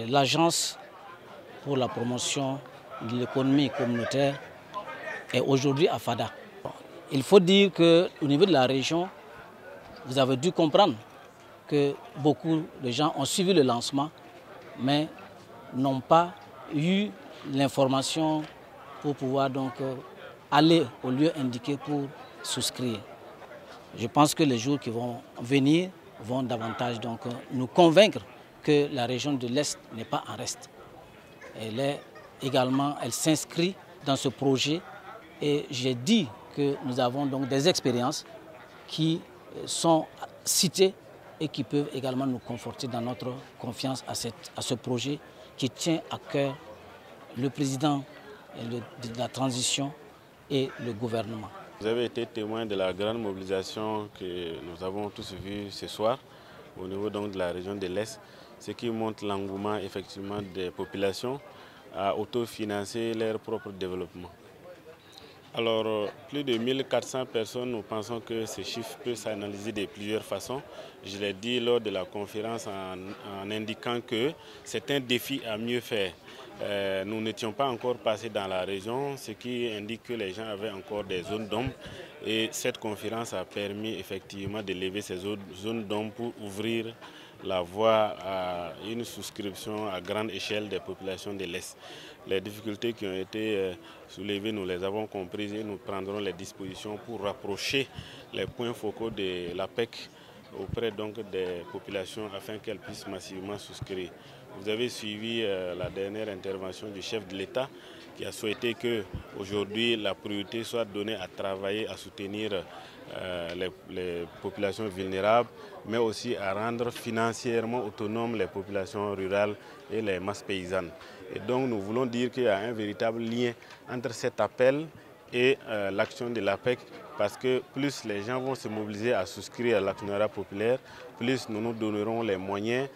L'Agence pour la promotion de l'économie communautaire est aujourd'hui à Fada. Il faut dire qu'au niveau de la région, vous avez dû comprendre que beaucoup de gens ont suivi le lancement, mais n'ont pas eu l'information pour pouvoir donc aller au lieu indiqué pour souscrire. Je pense que les jours qui vont venir vont davantage donc nous convaincre que la région de l'Est n'est pas en reste. Elle s'inscrit dans ce projet et j'ai dit que nous avons donc des expériences qui sont citées et qui peuvent également nous conforter dans notre confiance à ce projet qui tient à cœur le président de la transition et le gouvernement. Vous avez été témoin de la grande mobilisation que nous avons tous vue ce soir au niveau donc de la région de l'Est, ce qui montre l'engouement effectivement des populations à autofinancer leur propre développement. Alors, plus de 1400 personnes, nous pensons que ce chiffre peut s'analyser de plusieurs façons. Je l'ai dit lors de la conférence en indiquant que c'est un défi à mieux faire. Nous n'étions pas encore passés dans la région, ce qui indique que les gens avaient encore des zones d'ombre. Et cette conférence a permis effectivement de lever ces zones d'ombre pour ouvrir la voie à une souscription à grande échelle des populations de l'Est. Les difficultés qui ont été soulevées, nous les avons comprises et nous prendrons les dispositions pour rapprocher les points focaux de l'APEC auprès donc des populations afin qu'elles puissent massivement souscrire. Vous avez suivi la dernière intervention du chef de l'État qui a souhaité que aujourd'hui la priorité soit donnée à travailler, à soutenir les populations vulnérables, mais aussi à rendre financièrement autonomes les populations rurales et les masses paysannes. Et donc nous voulons dire qu'il y a un véritable lien entre cet appel et l'action de l'APEC, parce que plus les gens vont se mobiliser à souscrire à l'actionnariat populaire, plus nous nous donnerons les moyens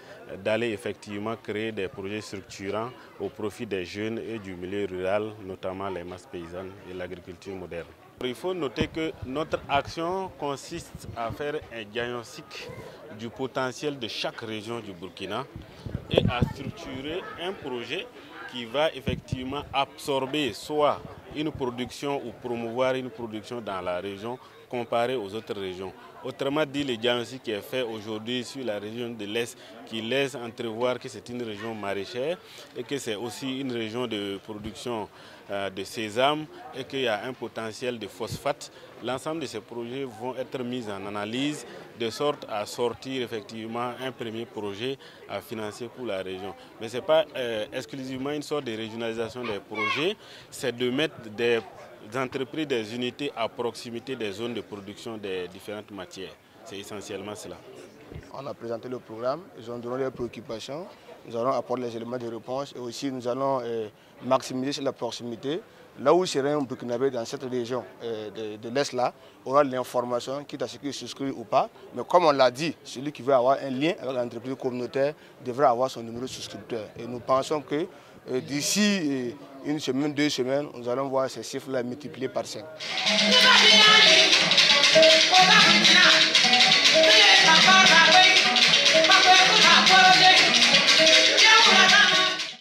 d'aller effectivement créer des projets structurants au profit des jeunes et du milieu rural, notamment les masses paysannes et l'agriculture moderne. Il faut noter que notre action consiste à faire un diagnostic du potentiel de chaque région du Burkina et à structurer un projet qui va effectivement absorber soit une production ou promouvoir une production dans la région comparée aux autres régions. Autrement dit, le diagnostic qui est fait aujourd'hui sur la région de l'Est qui laisse entrevoir que c'est une région maraîchère et que c'est aussi une région de production de sésame et qu'il y a un potentiel de phosphate. L'ensemble de ces projets vont être mis en analyse de sorte à sortir effectivement un premier projet à financer pour la région. Mais ce n'est pas exclusivement une sorte de régionalisation des projets, c'est de mettre des entreprises, des unités à proximité des zones de production des différentes matières. C'est essentiellement cela. On a présenté le programme, ils ont donné leurs préoccupations, nous allons apporter les éléments de réponse et aussi nous allons maximiser sur la proximité. Là où serait un Burkinabé dans cette région de l'Est-là, aura l'information, quitte à ce qu'il souscrit ou pas. Mais comme on l'a dit, celui qui veut avoir un lien avec l'entreprise communautaire devrait avoir son numéro de souscripteur. Et nous pensons que d'ici une semaine, 2 semaines, nous allons voir ces chiffres-là multipliés par 5.